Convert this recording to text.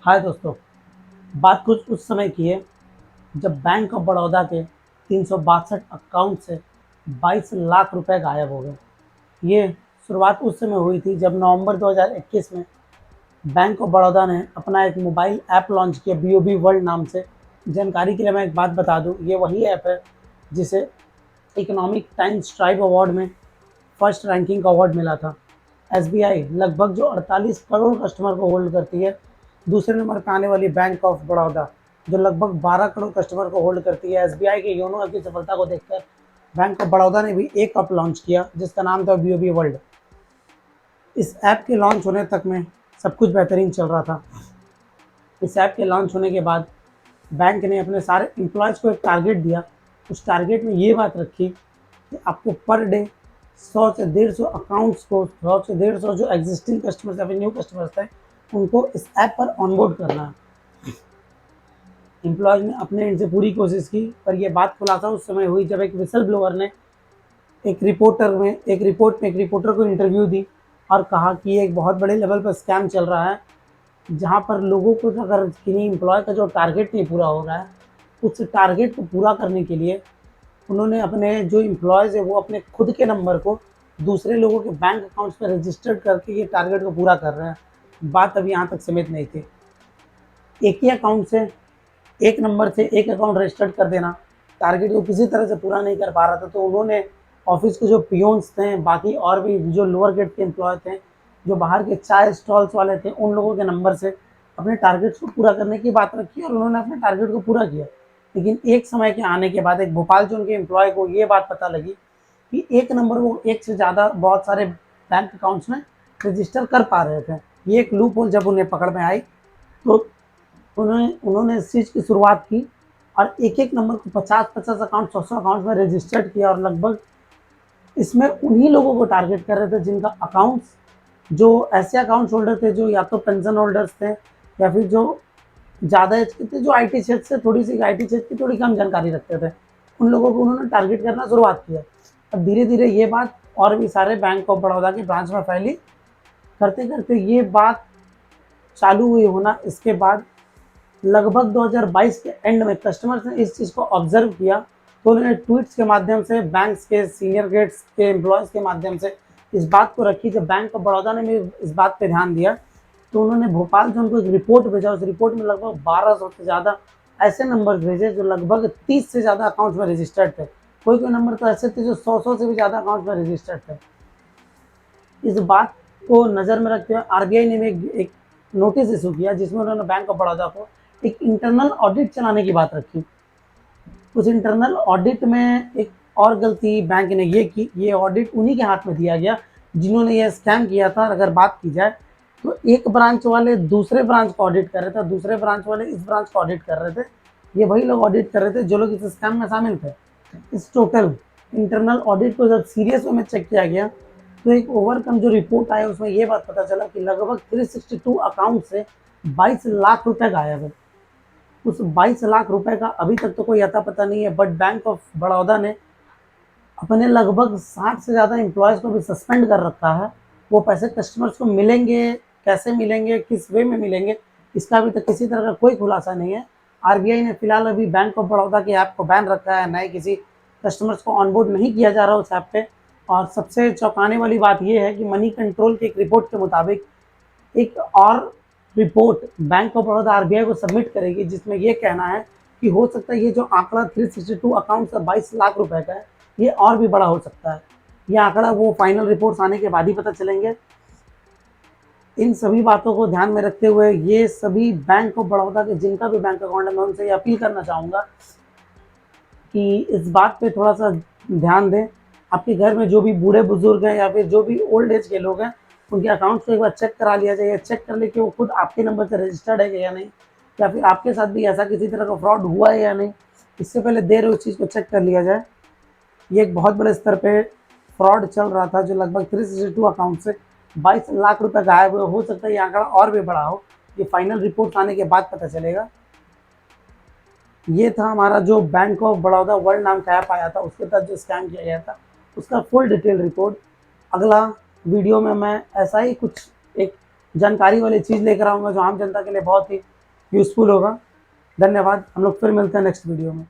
हाय दोस्तों। बात कुछ उस समय की है जब बैंक ऑफ बड़ौदा के 362 अकाउंट से 22 लाख रुपए गायब हो गए। ये शुरुआत उस समय हुई थी जब नवंबर 2021 में बैंक ऑफ बड़ौदा ने अपना एक मोबाइल ऐप लॉन्च किया, बीओबी वर्ल्ड नाम से। जानकारी के लिए मैं एक बात बता दूं, ये वही ऐप है जिसे इकोनॉमिक टाइम्स ट्राइब अवार्ड में फर्स्ट रैंकिंग का अवार्ड मिला था। एसबीआई लगभग जो 48 करोड़ कस्टमर को होल्ड करती है, दूसरे नंबर पर आने वाली बैंक ऑफ बड़ौदा जो लगभग 12 करोड़ कस्टमर को होल्ड करती है। एसबीआई के योनो ऐप की सफलता को देखकर बैंक ऑफ बड़ौदा ने भी एक ऐप लॉन्च किया जिसका नाम था बीओबी वर्ल्ड। इस ऐप के लॉन्च होने तक में सब कुछ बेहतरीन चल रहा था। इस ऐप के लॉन्च होने के बाद बैंक ने अपने सारे एम्प्लॉयज़ को एक टारगेट दिया। उस टारगेट में ये बात रखी कि आपको पर डे 100 से 150 अकाउंट्स को, 100 से 150 जो एग्जिस्टिंग कस्टमर्स या फिर न्यू कस्टमर्स थे, उनको इस ऐप पर ऑनबोर्ड करना है। एम्प्लॉयज ने अपने एंड से पूरी कोशिश की, पर यह बात खुलासा उस समय हुई जब एक विसल ब्लोअर ने एक रिपोर्टर को इंटरव्यू दी और कहा कि ये एक बहुत बड़े लेवल पर स्कैम चल रहा है, जहाँ पर लोगों को अगर किन्हीं एम्प्लॉय का जो टारगेट नहीं पूरा हो रहा है, उस टारगेट को पूरा करने के लिए उन्होंने अपने जो एम्प्लॉयज़ है वो अपने खुद के नंबर को दूसरे लोगों के बैंक अकाउंट्स में रजिस्टर्ड करके ये टारगेट को पूरा कर रहे हैं। बात अभी यहाँ तक सीमित नहीं थी। एक ही अकाउंट से, एक नंबर से एक अकाउंट रजिस्टर्ड कर देना टारगेट को किसी तरह से पूरा नहीं कर पा रहा था, तो उन्होंने ऑफिस के जो पियोन्स थे, बाकी और भी जो लोअर ग्रेड के एम्प्लॉय थे, जो बाहर के चाय स्टॉल्स वाले थे, उन लोगों के नंबर से अपने टारगेट्स को पूरा करने की बात रखी और उन्होंने अपने टारगेट को पूरा किया। लेकिन एक समय के आने के बाद एक भोपाल जोन के एम्प्लॉय को ये बात पता लगी कि एक नंबर वो एक से ज़्यादा बहुत सारे बैंक अकाउंट्स में रजिस्टर कर पा रहे थे। ये एक लूप होल जब उन्हें पकड़ में आई, तो उन्होंने इस चीज़ की शुरुआत की और एक एक नंबर को 50-50 अकाउंट, 100 अकाउंट में रजिस्टर्ड किया और लगभग इसमें उन्हीं लोगों को टारगेट कर रहे थे जिनका अकाउंट्स, जो ऐसे अकाउंट होल्डर थे जो या तो पेंशन होल्डर्स थे या फिर जो ज़्यादा एज के थे, जो आईटी क्षेत्र से आईटी क्षेत्र की थोड़ी कम जानकारी रखते थे, उन लोगों को उन्होंने टारगेट करना शुरुआत किया। अब धीरे धीरे ये बात और भी सारे बैंक ऑफ बड़ौदा की ब्रांच में फैली। करते करते ये बात चालू हुई होना, इसके बाद लगभग 2022 के एंड में कस्टमर्स ने इस चीज़ को ऑब्जर्व किया, तो उन्होंने ट्वीट्स के माध्यम से, बैंक्स के सीनियर ग्रेड्स के एम्प्लॉयज़ के माध्यम से इस बात को रखी। जब बैंक ऑफ बड़ौदा ने भी इस बात पे ध्यान दिया, तो उन्होंने भोपाल से उनको एक रिपोर्ट भेजा। उस रिपोर्ट में लगभग 1200 से ज़्यादा ऐसे नंबर भेजे जो लगभग 30 से ज़्यादा अकाउंट्स में रजिस्टर्ड थे। कोई कोई नंबर तो ऐसे थे जो 100 से भी ज़्यादा अकाउंट्स में रजिस्टर्ड थे। इस बात को नज़र में रखते हुए आरबीआई ने भी एक नोटिस इशू किया, जिसमें उन्होंने बैंक ऑफ बड़ौदा को एक इंटरनल ऑडिट चलाने की बात रखी। उस इंटरनल ऑडिट में एक और गलती बैंक ने ये की, ये ऑडिट उन्हीं के हाथ में दिया गया जिन्होंने ये स्कैम किया था। अगर बात की जाए तो एक ब्रांच वाले दूसरे ब्रांच को ऑडिट कर रहे थे, दूसरे ब्रांच वाले इस ब्रांच को ऑडिट कर रहे थे। ये वही लोग ऑडिट कर रहे थे जो लोग इस स्कैम में शामिल थे। इस टोटल इंटरनल ऑडिट को जब सीरियस वे में चेक किया गया, तो एक ओवरकम जो रिपोर्ट आया उसमें ये बात पता चला कि लगभग 362 अकाउंट से 22 लाख रुपए गायब है। उस 22 लाख रुपए का अभी तक तो कोई अता पता नहीं है, बट बैंक ऑफ बड़ौदा ने अपने लगभग 60 से ज़्यादा एम्प्लॉयज़ को भी सस्पेंड कर रखा है। वो पैसे कस्टमर्स को मिलेंगे, कैसे मिलेंगे, किस वे में मिलेंगे, इसका अभी तक किसी तरह का कोई खुलासा नहीं है। आरबीआई ने फिलहाल अभी बैंक ऑफ बड़ौदा की ऐप को बैन रखा है, नए किसी कस्टमर्स को ऑनबोर्ड नहीं किया जा रहा उस ऐप पे। और सबसे चौंकाने वाली बात ये है कि मनी कंट्रोल की एक रिपोर्ट के मुताबिक एक और report bank of Baroda RBI को सबमिट करेगी, जिसमें ये कहना है कि हो सकता है ये जो आंकड़ा 362 अकाउंट का 22 लाख रुपए का है, ये और भी बड़ा हो सकता है। ये आंकड़ा वो फाइनल रिपोर्ट्स आने के बाद ही पता चलेंगे। इन सभी बातों को ध्यान में रखते हुए ये सभी बैंक ऑफ बड़ौदा के जिनका भी बैंक अकाउंट है, मैं उनसे ये अपील करना चाहूँगा कि इस बात पे थोड़ा सा ध्यान दें। आपके घर में जो भी बूढ़े बुजुर्ग हैं या फिर जो भी ओल्ड एज के लोग हैं, उनके अकाउंट्स को एक बार चेक करा लिया जाए। चेक कर ले कि वो खुद आपके नंबर से रजिस्टर्ड है या नहीं, या फिर आपके साथ भी ऐसा किसी तरह का फ्रॉड हुआ है या नहीं। इससे पहले देर उस चीज़ को चेक कर लिया जाए। ये एक बहुत बड़े स्तर पे फ्रॉड चल रहा था, जो लगभग 362 अकाउंट से 22 लाख रुपए गायब हुए। हो सकता है ये आंकड़ा और भी बड़ा हो, ये फाइनल रिपोर्ट आने के बाद पता चलेगा। ये था हमारा जो बैंक ऑफ बड़ौदा वर्ल्ड नाम का ऐप आया था, उसके तहत जो स्कैम किया गया था, उसका फुल डिटेल रिपोर्ट। अगला वीडियो में मैं ऐसा ही कुछ एक जानकारी वाली चीज़ लेकर आऊँगा जो आम जनता के लिए बहुत ही यूज़फुल होगा। धन्यवाद, हम लोग फिर मिलते हैं नेक्स्ट वीडियो में।